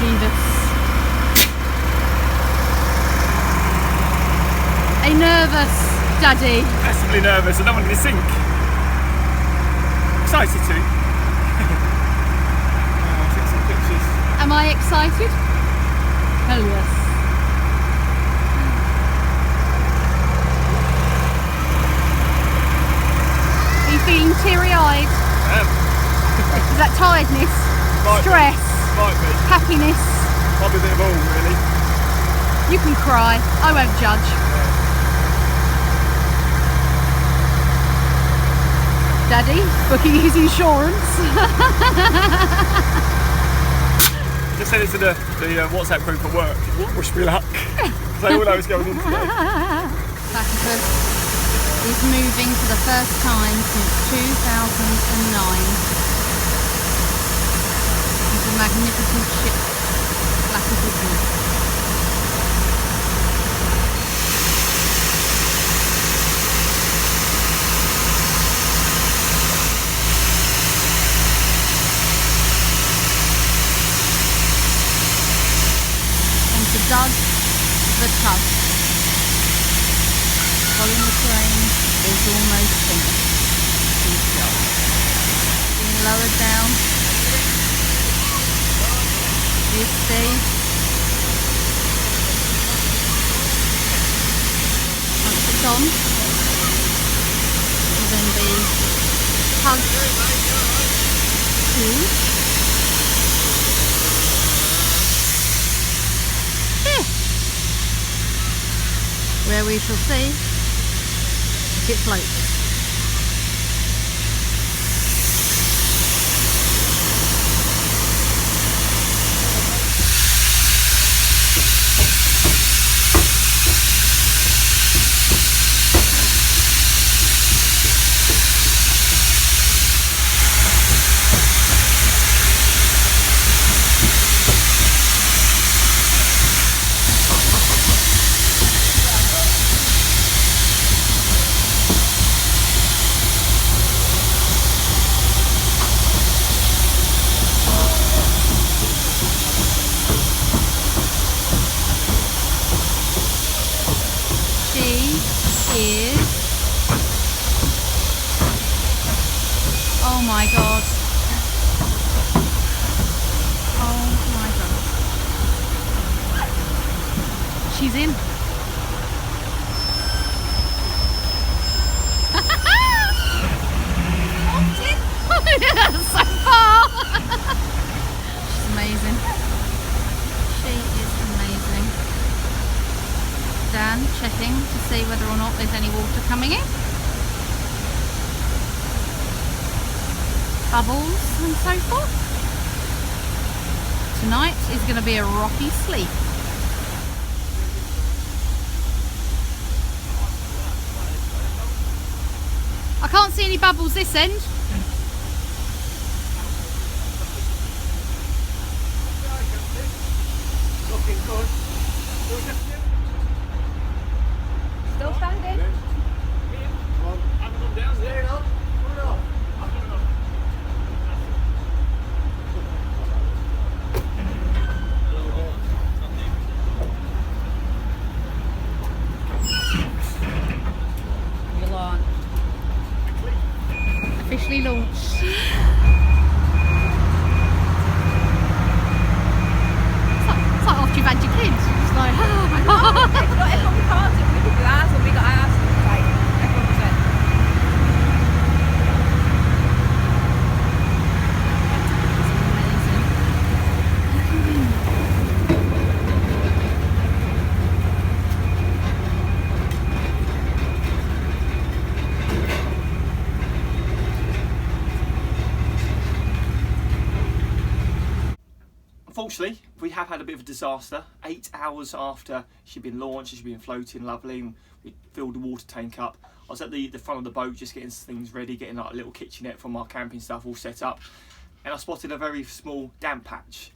Jeeves. A nervous daddy. Massively nervous. I don't want to sink. Excited to. Take some pictures. Am I excited? Hell yes. Are you feeling teary-eyed? Is that tiredness? Stress? Might be. Happiness? Might be a bit of all, really. You can cry. I won't judge. Daddy, booking his insurance. Just send it to the WhatsApp group at work. Wish me luck. They all know what's going on today. Platypus is moving for the first time since 2009. It's a magnificent ship, Platypus. Doug the tug. Following the train is almost finished. Keep going. Being lowered down. Here's Steve. Once it's on, will then be tugged to where we shall see if it floats. Oh my god. Oh my god. She's in. So far. She's amazing. She is amazing. Dan checking to see whether or not there's any water coming in. Bubbles and so forth. Tonight is going to be a rocky sleep. I can't see any bubbles this end. Looking good. Still standing? I'm going down there. Officially launched. It's like after you've had your kids, you're just like, oh my god. Everyone we can't do, we could do ours when we got ours. Like, everyone was like, Unfortunately, we have had a bit of a disaster. 8 hours after she'd been launched, she'd been floating lovely, and we filled the water tank up. I was at the front of the boat just getting things ready, getting like a little kitchenette from our camping stuff all set up, and I spotted a very small damp patch.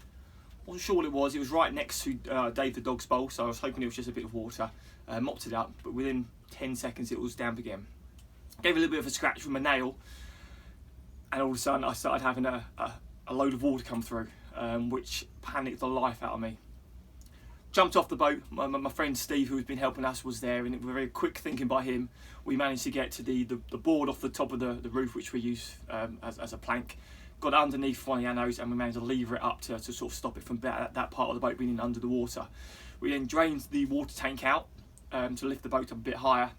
Wasn't sure what it was. It was right next to Dave the dog's bowl, so I was hoping it was just a bit of water. Mopped it up, but within 10 seconds it was damp again. Gave a little bit of a scratch with my nail, and all of a sudden I started having a load of water come through. which panicked the life out of me. Jumped off the boat. My friend Steve, who's been helping us, was there, and it was very quick thinking by him. We managed to get to the board off the top of the roof, which we use as a plank. Got underneath one of the anodes, and we managed to lever it up to sort of stop it from that part of the boat being under the water. We then drained the water tank out to lift the boat up a bit higher,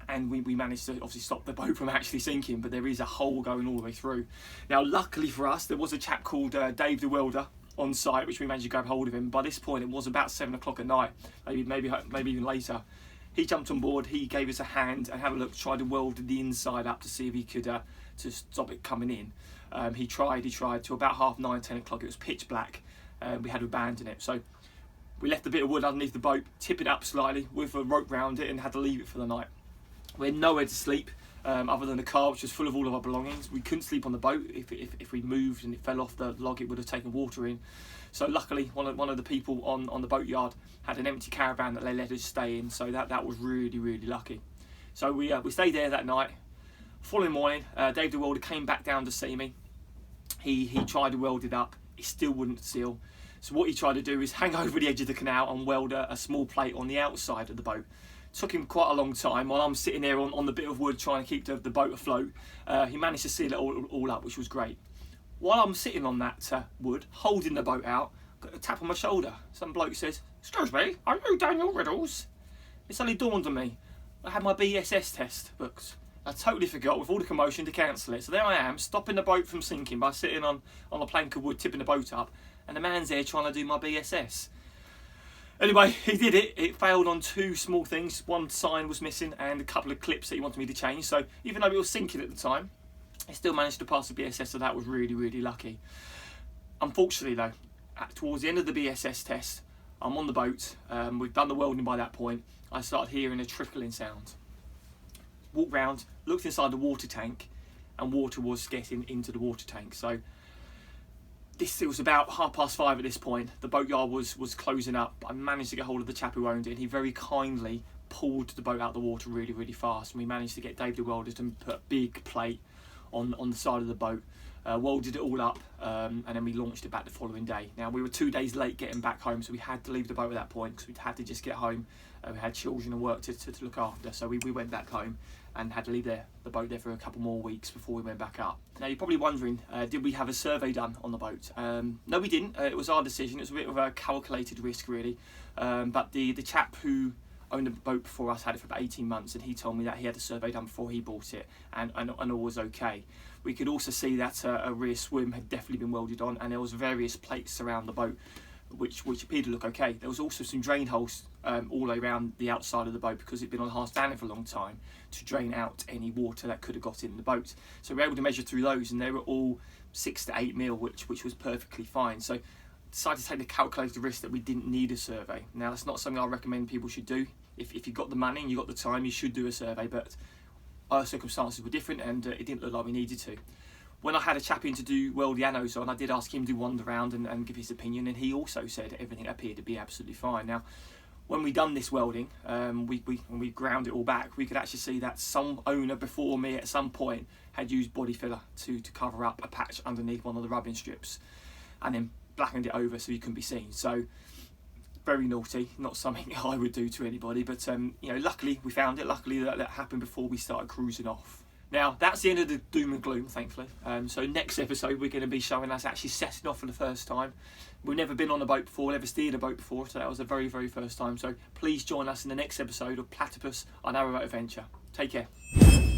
and we managed to obviously stop the boat from actually sinking, but there is a hole going all the way through. Now, luckily for us, there was a chap called Dave the welder on site, which we managed to grab hold of him. By this point, it was about 7 o'clock at night, maybe even later. He jumped on board, he gave us a hand and had a look, tried to weld the inside up to see if he could to stop it coming in. He tried to about 9:30, 10 o'clock. It was pitch black. We had to abandon it. So we left a bit of wood underneath the boat, tip it up slightly with a rope round it, and had to leave it for the night. We had nowhere to sleep other than the car, which was full of all of our belongings. We couldn't sleep on the boat. If we moved and it fell off the log, it would have taken water in. So luckily, one of the people on the boatyard had an empty caravan that they let us stay in. So that was really, really lucky. So we stayed there that night. Following morning, Dave the welder came back down to see me. He tried to weld it up. It still wouldn't seal. So what he tried to do is hang over the edge of the canal and weld a small plate on the outside of the boat. Took him quite a long time while I'm sitting there on the bit of wood trying to keep the boat afloat. He managed to seal it all up, which was great. While I'm sitting on that wood, holding the boat out, got a tap on my shoulder. Some bloke says, "Excuse me, are you Daniel Riddles?" It suddenly dawned on me, I had my BSS test booked. I totally forgot, with all the commotion, to cancel it. So there I am, stopping the boat from sinking by sitting on a plank of wood, tipping the boat up, and the man's there trying to do my BSS. Anyway, he did it. It failed on 2 small things. One sign was missing and a couple of clips that he wanted me to change. So even though it was sinking at the time, I still managed to pass the BSS, so that was really, really lucky. Unfortunately though, towards the end of the BSS test, I'm on the boat. We've done the welding by that point. I started hearing a trickling sound. Walked round, looked inside the water tank, and water was getting into the water tank. So it was about 5:30 at this point. The boatyard was closing up. I managed to get hold of the chap who owned it, and he very kindly pulled the boat out of the water really, really fast. And we managed to get Dave the welder to put a big plate on the side of the boat, welded it all up, and then we launched it back the following day. Now, we were 2 days late getting back home, so we had to leave the boat at that point because we had to just get home. We had children and work to look after, so we went back home and had to leave the boat there for a couple more weeks before we went back up. Now, you're probably wondering, did we have a survey done on the boat? No, we didn't. It was our decision. It was a bit of a calculated risk, really. But the chap who owned the boat before us had it for about 18 months, and he told me that he had a survey done before he bought it, and all was okay. We could also see that a rear swim had definitely been welded on, and there was various plates around the boat which appeared to look okay. There was also some drain holes all the way around the outside of the boat because it'd been on hard standing for a long time to drain out any water that could have got in the boat. So we were able to measure through those, and they were all 6 to 8 mil, which was perfectly fine. So decided to take the calculated risk that we didn't need a survey. Now, that's not something I recommend people should do. If you've got the money and you've got the time, you should do a survey, but our circumstances were different, and it didn't look like we needed to. When I had a chap in to weld the anodes on, I did ask him to wander around and give his opinion, and he also said everything appeared to be absolutely fine. Now, when we done this welding, when we ground it all back, we could actually see that some owner before me at some point had used body filler to cover up a patch underneath one of the rubbing strips, and then blackened it over so you couldn't be seen. So very naughty, not something I would do to anybody, but luckily we found it. Luckily that happened before we started cruising off. Now, that's the end of the doom and gloom, thankfully. So next episode, we're going to be showing us actually setting off for the first time. We've never been on a boat before, never steered a boat before, so that was the very, very first time. So please join us in the next episode of Platypus on our adventure. Take care.